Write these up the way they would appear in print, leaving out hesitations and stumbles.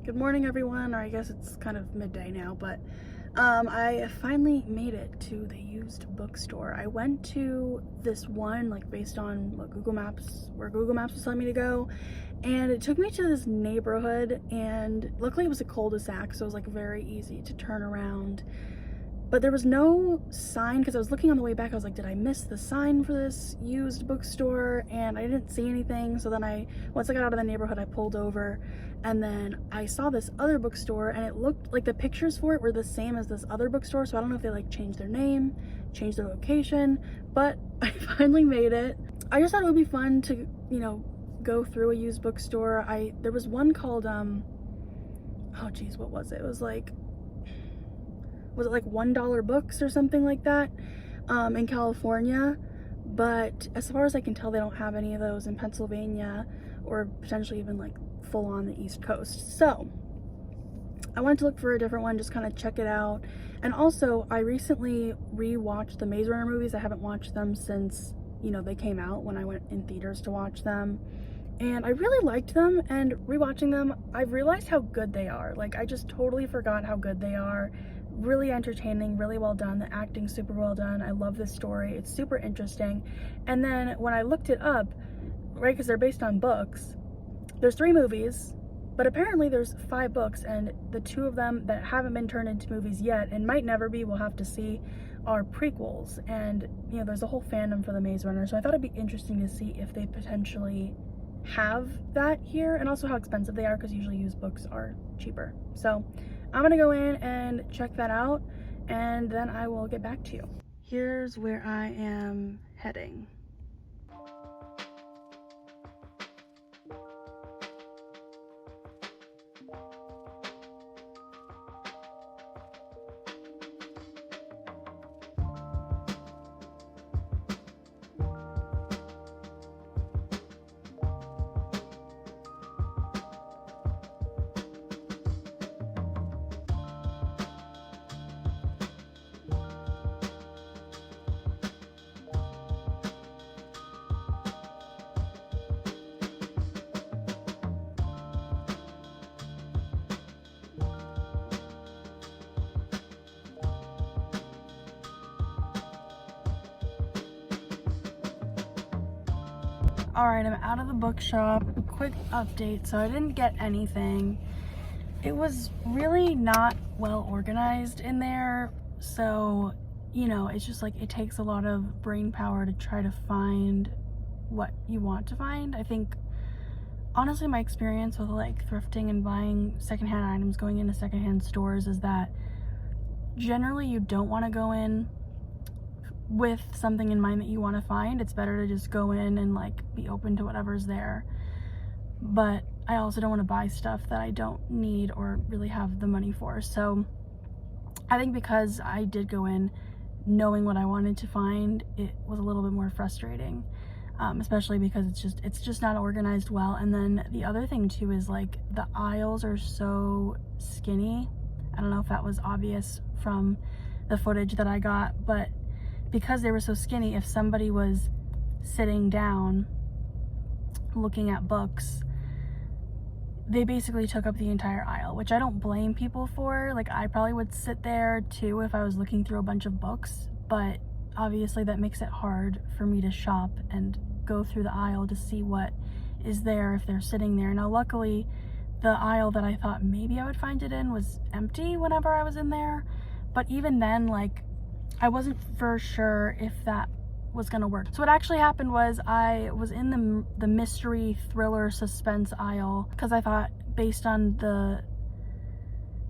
Good morning, everyone, or I guess it's kind of midday now, but I finally made it to the used bookstore. I went to this one, like based on what where Google Maps was telling me to go, and it took me to this neighborhood, and luckily it was a cul-de-sac, so it was like very easy to turn around. But there was no sign, because I was looking on the way back. I was like, did I miss the sign for this used bookstore? And I didn't see anything. So then once I got out of the neighborhood, I pulled over, and then I saw this other bookstore, and it looked like the pictures for it were the same as this other bookstore. So I don't know if they like changed their name, changed their location, but I finally made it. I just thought it would be fun to, go through a used bookstore. There was one called, oh geez, what was it? It was like $1 books or something like that in California, but as far as I can tell, they don't have any of those in Pennsylvania or potentially even like full on the East Coast. So I wanted to look for a different one, just kind of check it out. And also, I recently rewatched the Maze Runner movies. I haven't watched them since they came out, when I went in theaters to watch them, and I really liked them. And rewatching them, I've realized how good they are. Like, I just totally forgot how good they are. Really entertaining, really well done. The acting's super well done. I love this story. It's super interesting. And then when I looked it up, right, because they're based on books, there's 3 movies, but apparently there's 5 books, and the 2 of them that haven't been turned into movies yet, and might never be, we'll have to see, are prequels. And there's a whole fandom for the Maze Runner, so I thought it'd be interesting to see if they potentially have that here, and also how expensive they are, because usually used books are cheaper. So I'm gonna go in and check that out, and then I will get back to you. Here's where I am heading. Alright, I'm out of the bookshop. Quick update. So I didn't get anything. It was really not well organized in there. So, it's just like it takes a lot of brain power to try to find what you want to find. I think, honestly, my experience with like thrifting and buying secondhand items, going into secondhand stores, is that generally you don't want to go in with something in mind that you want to find. It's better to just go in and like be open to whatever's there. But I also don't want to buy stuff that I don't need or really have the money for. So I think because I did go in knowing what I wanted to find, it was a little bit more frustrating, especially because it's just not organized well. And then the other thing too is like the aisles are so skinny. I don't know if that was obvious from the footage that I got, but because they were so skinny, if somebody was sitting down looking at books, they basically took up the entire aisle, which I don't blame people for. Like, I probably would sit there too if I was looking through a bunch of books, but obviously that makes it hard for me to shop and go through the aisle to see what is there if they're sitting there. Now, luckily, the aisle that I thought maybe I would find it in was empty whenever I was in there, but even then, like, I wasn't for sure if that was gonna work. So what actually happened was I was in the mystery thriller suspense aisle, because I thought, based on the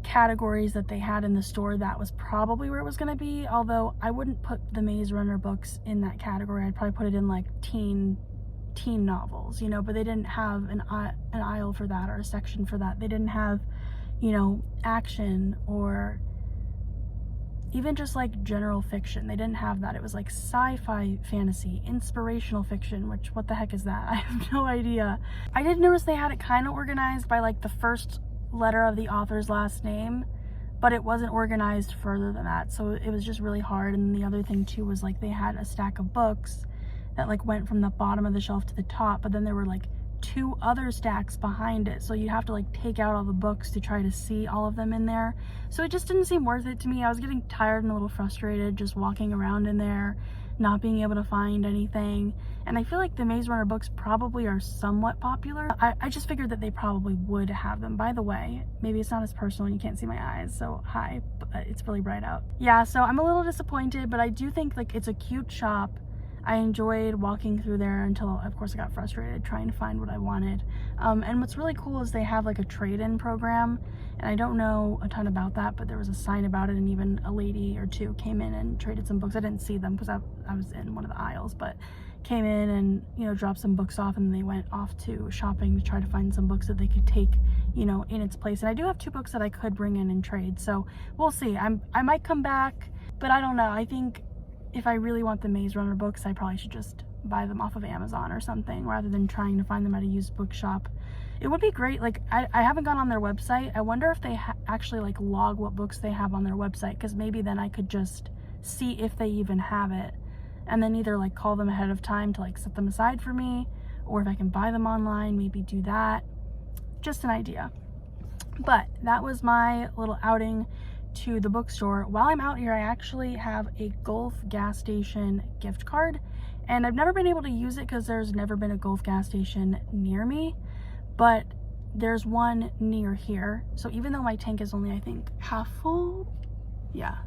categories that they had in the store, that was probably where it was gonna be. Although I wouldn't put the Maze Runner books in that category. I'd probably put it in like teen novels, but they didn't have an aisle for that, or a section for that. They didn't have, action, or even just like general fiction. They didn't have that. It was like sci-fi, fantasy, inspirational fiction, which, what the heck is that? I have no idea. I did notice they had it kind of organized by like the first letter of the author's last name, but it wasn't organized further than that. So it was just really hard. And the other thing too was like they had a stack of books that like went from the bottom of the shelf to the top, but then there were like 2 other stacks behind it, so you have to like take out all the books to try to see all of them in there. So it just didn't seem worth it to me. I was getting tired and a little frustrated just walking around in there, not being able to find anything. And I feel like the Maze Runner books probably are somewhat popular. I just figured that they probably would have them. By the way, maybe it's not as personal and you can't see my eyes, so hi, but it's really bright out. Yeah, so I'm a little disappointed, but I do think like it's a cute shop. I enjoyed walking through there until, of course, I got frustrated trying to find what I wanted. And what's really cool is they have like a trade-in program, and I don't know a ton about that, but there was a sign about it, and even a lady or two came in and traded some books. I didn't see them because I was in one of the aisles, but came in and, you know, dropped some books off, and then they went off to shopping to try to find some books that they could take, you know, in its place. And I do have 2 books that I could bring in and trade, so we'll see. I might come back, but I don't know. I think if I really want the Maze Runner books, I probably should just buy them off of Amazon or something rather than trying to find them at a used bookshop. It would be great. Like, I haven't gone on their website. I wonder if they actually like log what books they have on their website, because maybe then I could just see if they even have it, and then either like call them ahead of time to like set them aside for me, or if I can buy them online, maybe do that. Just an idea. But that was my little outing to the bookstore. While I'm out here, I actually have a Gulf gas station gift card, and I've never been able to use it because there's never been a Gulf gas station near me, but there's one near here. So even though my tank is only, I think, half full, yeah,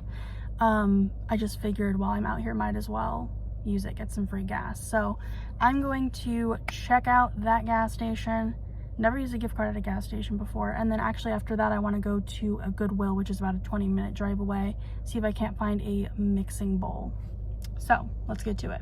I just figured while I'm out here, might as well use it, get some free gas. So I'm going to check out that gas station. Never used a gift card at a gas station before. And then actually after that, I want to go to a Goodwill, which is about a 20-minute drive away, see if I can't find a mixing bowl. So let's get to it.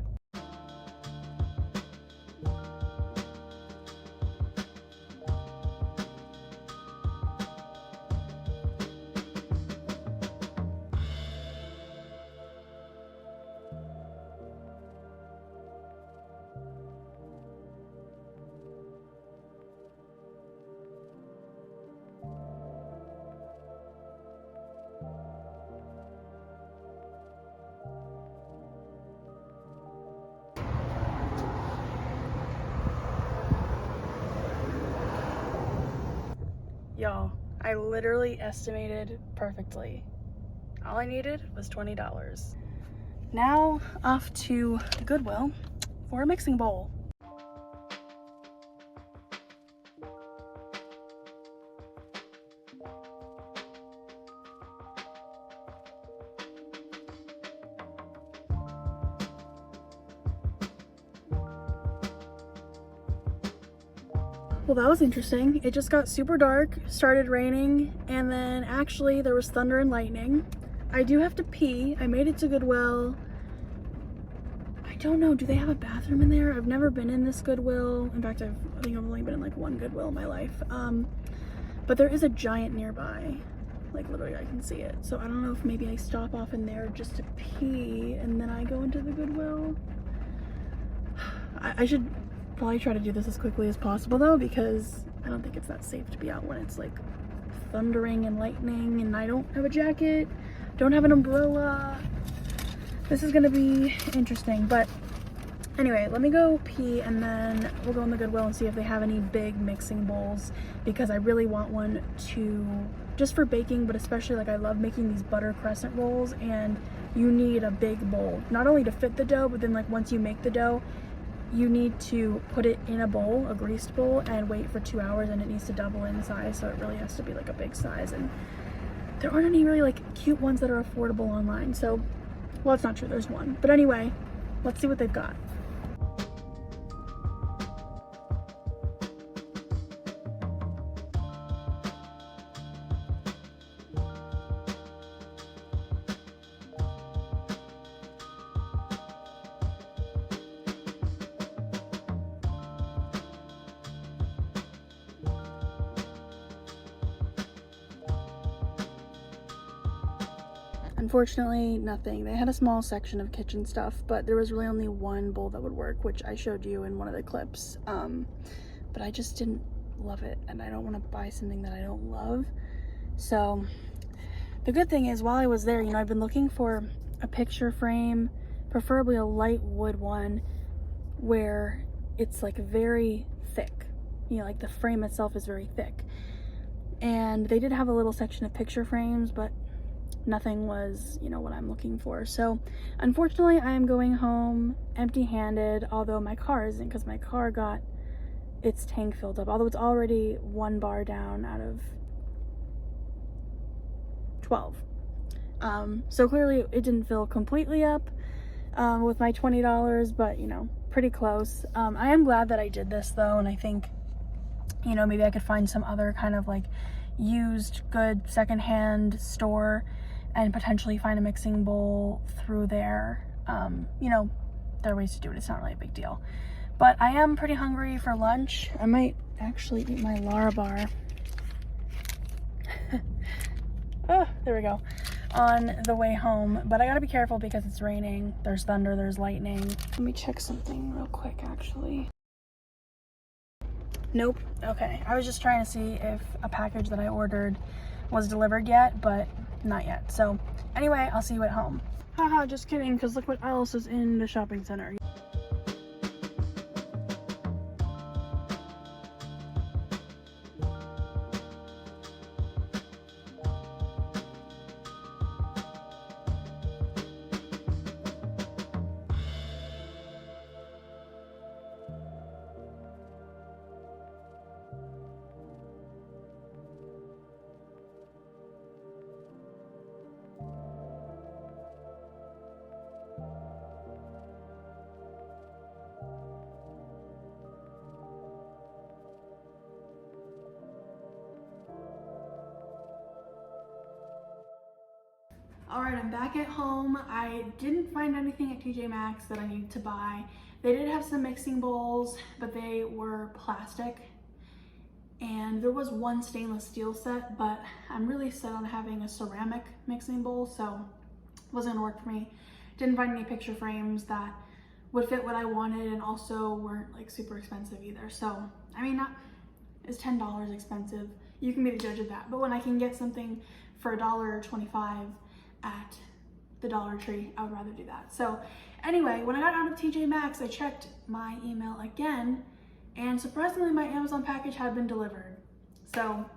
Y'all, I literally estimated perfectly. All I needed was $20. Now off to the Goodwill for a mixing bowl. Well, that was interesting. It just got super dark, started raining, and then actually there was thunder and lightning. I do have to pee. I made it to Goodwill. I don't know, do they have a bathroom in there? I've never been in this Goodwill. In fact, I think I've only been in like one Goodwill in my life. But there is a giant nearby. Like literally I can see it. So I don't know if maybe I stop off in there just to pee and then I go into the Goodwill. I should probably try to do this as quickly as possible though, because I don't think it's that safe to be out when it's like thundering and lightning and I don't have a jacket, don't have an umbrella. This is gonna be interesting, but anyway, let me go pee and then we'll go in the Goodwill and see if they have any big mixing bowls, because I really want one to, just for baking, but especially like I love making these butter crescent rolls, and you need a big bowl, not only to fit the dough, but then like once you make the dough, you need to put it in a bowl, a greased bowl, and wait for 2 hours, and it needs to double in size, so it really has to be like a big size. And there aren't any really like cute ones that are affordable online, so, well, it's not true, there's one. But anyway, let's see what they've got. Unfortunately, nothing. They had a small section of kitchen stuff, but there was really only one bowl that would work, which I showed you in one of the clips. But I just didn't love it, and I don't want to buy something that I don't love. So the good thing is, while I was there, you know, I've been looking for a picture frame, preferably a light wood one, where it's like very thick. you know, like the frame itself is very thick. And they did have a little section of picture frames, but nothing was, you know, what I'm looking for. So unfortunately, I am going home empty-handed, although my car isn't, because my car got its tank filled up, although it's already 1 bar down out of 12. So clearly it didn't fill completely up with my $20, but you know, pretty close. I am glad that I did this though, and I think, you know, maybe I could find some other kind of like used good secondhand store and potentially find a mixing bowl through there. You know, there are ways to do it. It's not really a big deal. But I am pretty hungry for lunch. I might actually eat my Larabar. Oh, there we go. On the way home. But I gotta be careful because it's raining. There's thunder, there's lightning. Let me check something real quick, actually. Nope. Okay. I was just trying to see if a package that I ordered was delivered yet, but not yet. So anyway, I'll see you at home. Haha, just kidding, because look what else is in the shopping center. All right, I'm back at home. I didn't find anything at TJ Maxx that I needed to buy. They did have some mixing bowls, but they were plastic. And there was one stainless steel set, but I'm really set on having a ceramic mixing bowl, so it wasn't gonna work for me. Didn't find any picture frames that would fit what I wanted and also weren't like super expensive either. So, I mean, it's $10 expensive. You can be the judge of that. But when I can get something for $1.25 at the Dollar Tree, I would rather do that. So anyway, when I got out of TJ Maxx, I checked my email again, and surprisingly my Amazon package had been delivered. So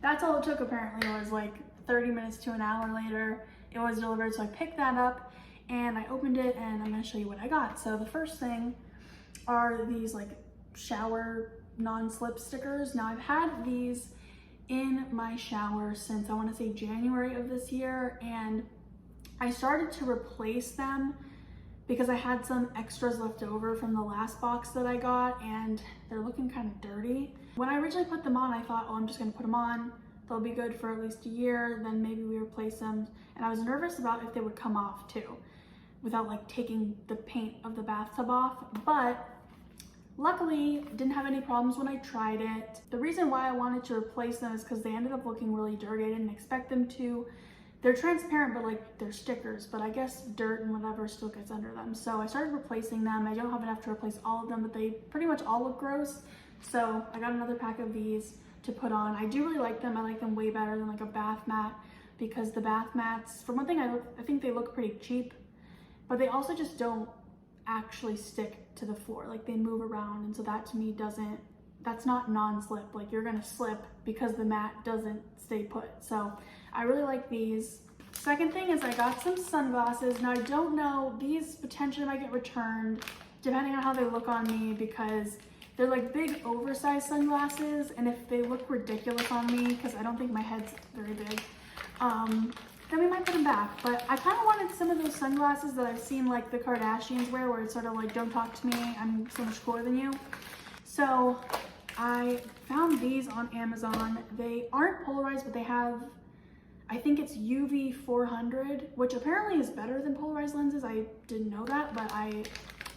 that's all it took apparently, was like 30 minutes to an hour later, it was delivered. So I picked that up and I opened it, and I'm gonna show you what I got. So the first thing are these like shower non-slip stickers. Now I've had these in my shower since I want to say January of this year, and I started to replace them because I had some extras left over from the last box that I got, and they're looking kind of dirty. When I originally put them on, I thought, oh, I'm just gonna put them on, they'll be good for at least a year, then maybe we replace them. And I was nervous about if they would come off too, without like taking the paint of the bathtub off, but luckily, didn't have any problems when I tried it. The reason why I wanted to replace them is because they ended up looking really dirty. I didn't expect them to. They're transparent, but like they're stickers, but I guess dirt and whatever still gets under them. So I started replacing them. I don't have enough to replace all of them, but they pretty much all look gross. So I got another pack of these to put on. I do really like them. I like them way better than like a bath mat, because the bath mats, for one thing, I think they look pretty cheap, but they also just don't actually stick to the floor. Like they move around, and so that to me that's not non-slip. Like you're gonna slip because the mat doesn't stay put. So I really like these. Second thing is I got some sunglasses. Now I don't know, these potentially might get returned depending on how they look on me, because they're like big oversized sunglasses, and if they look ridiculous on me, because I don't think my head's very big, then we might put them back. But I kind of wanted some of those sunglasses that I've seen like the Kardashians wear, where it's sort of like, don't talk to me, I'm so much cooler than you. So I found these on Amazon. They aren't polarized, but they have, I think it's UV 400, which apparently is better than polarized lenses. I didn't know that, but I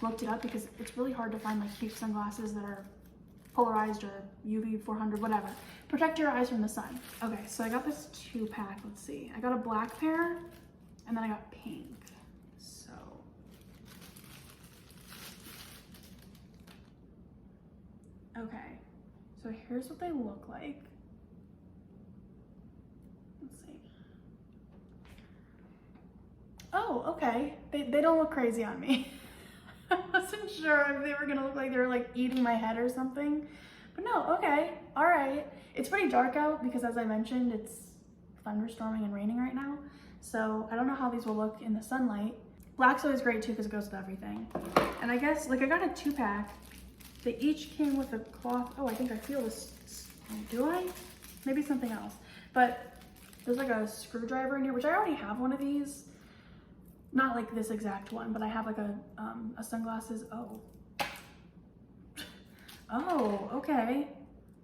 looked it up because it's really hard to find like cute sunglasses that are polarized or UV 400, whatever. Protect your eyes from the sun. Okay, so I got this 2-pack. Let's see. I got a black pair, and then I got pink. So okay, so here's what they look like. Let's see. Oh, okay. They don't look crazy on me. I wasn't sure if they were gonna look like they were like eating my head or something, But no, okay, all right. It's pretty dark out because, as I mentioned, it's thunderstorming and raining right now. So I don't know how these will look in the sunlight. Black's always great too because it goes with everything. And I guess, like, I got a 2-pack. They each came with a cloth. Oh, I think I feel this. Do I? Maybe something else. But there's like a screwdriver in here, which I already have one of these. Not like this exact one, but I have like a sunglasses. Oh. Oh, okay.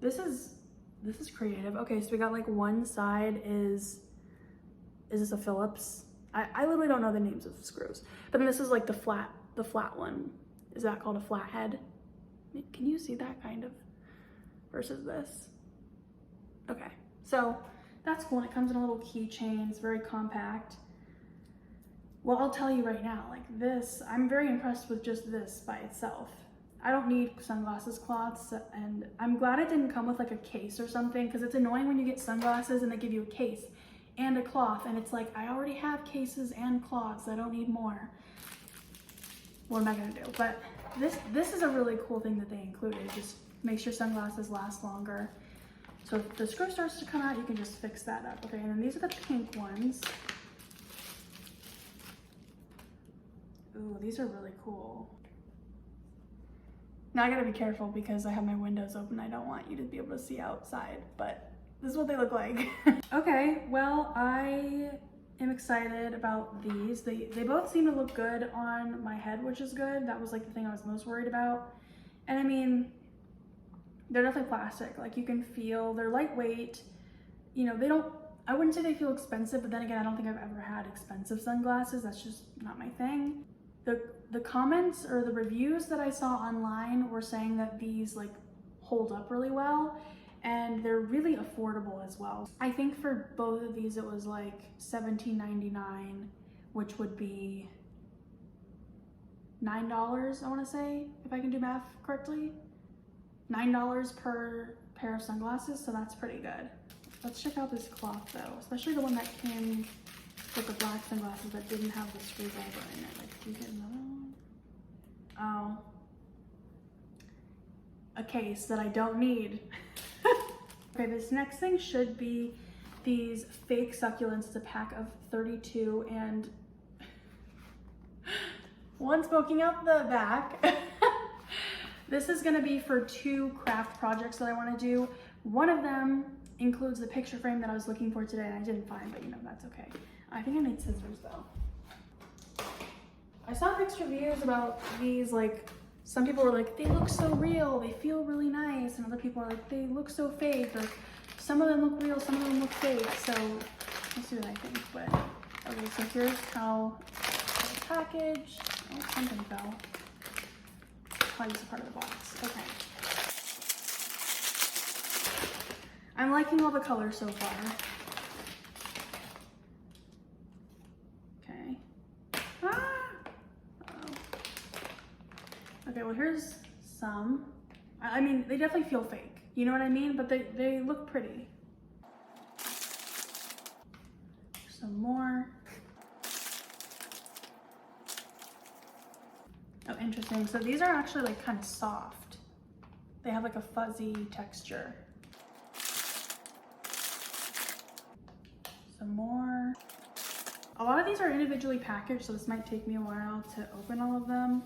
This is creative. Okay, so we got like one side is this a Phillips? I literally don't know the names of the screws. But then this is like the flat one. Is that called a flathead? Can you see that kind of? Versus this. Okay, so that's cool. And it comes in a little keychain. It's very compact. Well, I'll tell you right now, like this, I'm very impressed with just this by itself. I don't need sunglasses cloths, and I'm glad it didn't come with like a case or something, because it's annoying when you get sunglasses and they give you a case and a cloth, and it's like, I already have cases and cloths, I don't need more. What am I gonna do? But this is a really cool thing that they included. Just makes your sunglasses last longer. So if the screw starts to come out, you can just fix that up. Okay, and then these are the pink ones. Ooh, these are really cool. Now I gotta be careful because I have my windows open. I don't want you to be able to see outside, but this is what they look like. Okay, well, I am excited about these. They both seem to look good on my head, which is good. That was like the thing I was most worried about. And I mean, they're definitely plastic. Like you can feel, they're lightweight. You know, I wouldn't say they feel expensive, but then again, I don't think I've ever had expensive sunglasses. That's just not my thing. The comments or the reviews that I saw online were saying that these like hold up really well, and they're really affordable as well. I think for both of these it was like $17.99, which would be $9, I want to say, if I can do math correctly. $9 per pair of sunglasses, so that's pretty good. Let's check out this cloth though, especially the one that came with the black sunglasses that didn't have the screwdriver in it. Like, do you get another one? Oh. A case that I don't need. Okay, this next thing should be these fake succulents. It's a pack of 32 and one's poking out the back. This is gonna be for 2 craft projects that I wanna do. One of them includes the picture frame that I was looking for today and I didn't find, but you know, that's okay. I think I need scissors though. I saw mixed reviews about these, like some people were like, they look so real, they feel really nice, and other people are like, they look so fake, or some of them look real, some of them look fake, so we'll see what I think. But okay, so here's how the package, oh, something fell. Probably just a part of the box, okay. I'm liking all the colors so far. Okay. Ah! Uh-oh. Okay, well here's some. I mean, they definitely feel fake. You know what I mean? But they look pretty. Some more. Oh, interesting. So these are actually like kind of soft. They have like a fuzzy texture. Some more. A lot of these are individually packaged, so this might take me a while to open all of them.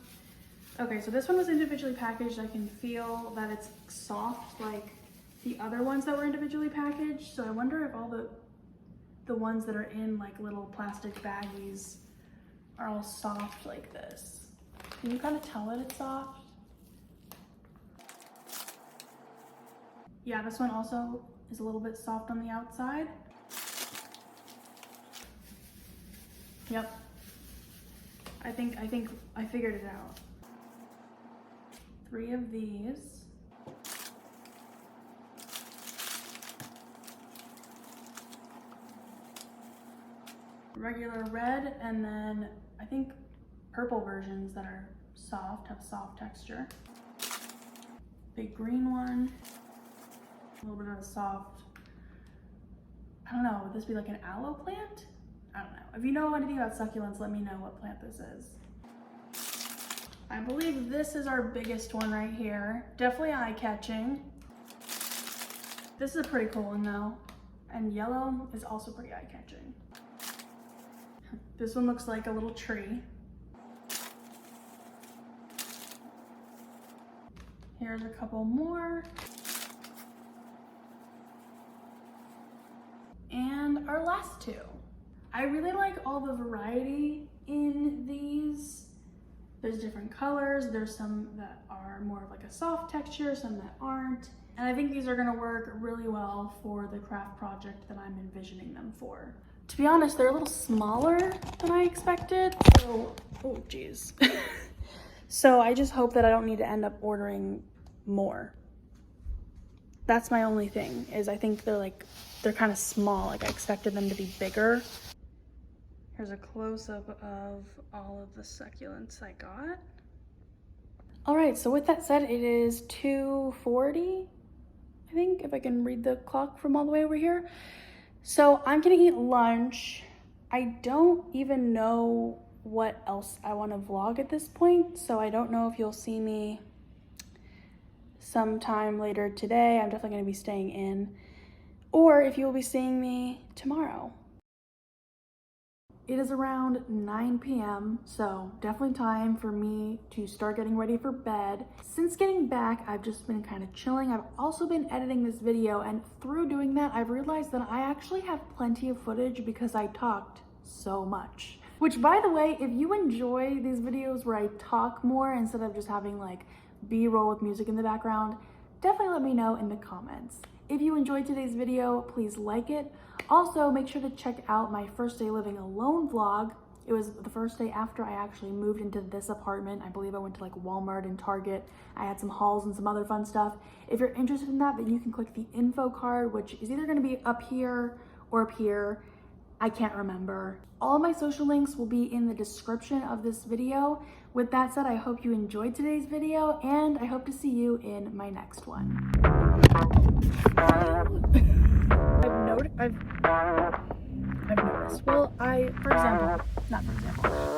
Okay, so this one was individually packaged. I can feel that it's soft like the other ones that were individually packaged. So I wonder if all the ones that are in like little plastic baggies are all soft like this. Can you kind of tell that it's soft? Yeah, this one also is a little bit soft on the outside. Yep. I think I figured it out. 3 of these. Regular red, and then I think purple versions that are soft, have soft texture. Big green one. A little bit of a soft, I don't know, would this be like an aloe plant? I don't know. If you know anything about succulents, let me know what plant this is. I believe this is our biggest one right here. Definitely eye-catching. This is a pretty cool one though. And yellow is also pretty eye-catching. This one looks like a little tree. Here's a couple more. And our last two. I really like all the variety in these. There's different colors. There's some that are more of like a soft texture, some that aren't. And I think these are gonna work really well for the craft project that I'm envisioning them for. To be honest, they're a little smaller than I expected. So, oh geez. So I just hope that I don't need to end up ordering more. That's my only thing, is I think they're kind of small. Like I expected them to be bigger. Here's a close-up of all of the succulents I got. All right, so with that said, it is 2:40, I think, if I can read the clock from all the way over here. So I'm gonna eat lunch. I don't even know what else I wanna vlog at this point, so I don't know if you'll see me sometime later today. I'm definitely gonna be staying in, or if you'll be seeing me tomorrow. It is around 9 p.m., so definitely time for me to start getting ready for bed. Since getting back, I've just been kind of chilling. I've also been editing this video, and through doing that, I've realized that I actually have plenty of footage because I talked so much. Which, by the way, if you enjoy these videos where I talk more instead of just having like B-roll with music in the background, definitely let me know in the comments. If you enjoyed today's video, please like it. Also, make sure to check out my first day living alone vlog. It was the first day after I actually moved into this apartment. I believe I went to like Walmart and Target. I had some hauls and some other fun stuff. If you're interested in that, then you can click the info card, which is either gonna be up here or up here. I can't remember. All my social links will be in the description of this video. With that said, I hope you enjoyed today's video, and I hope to see you in my next one. I've noticed, well, not for example,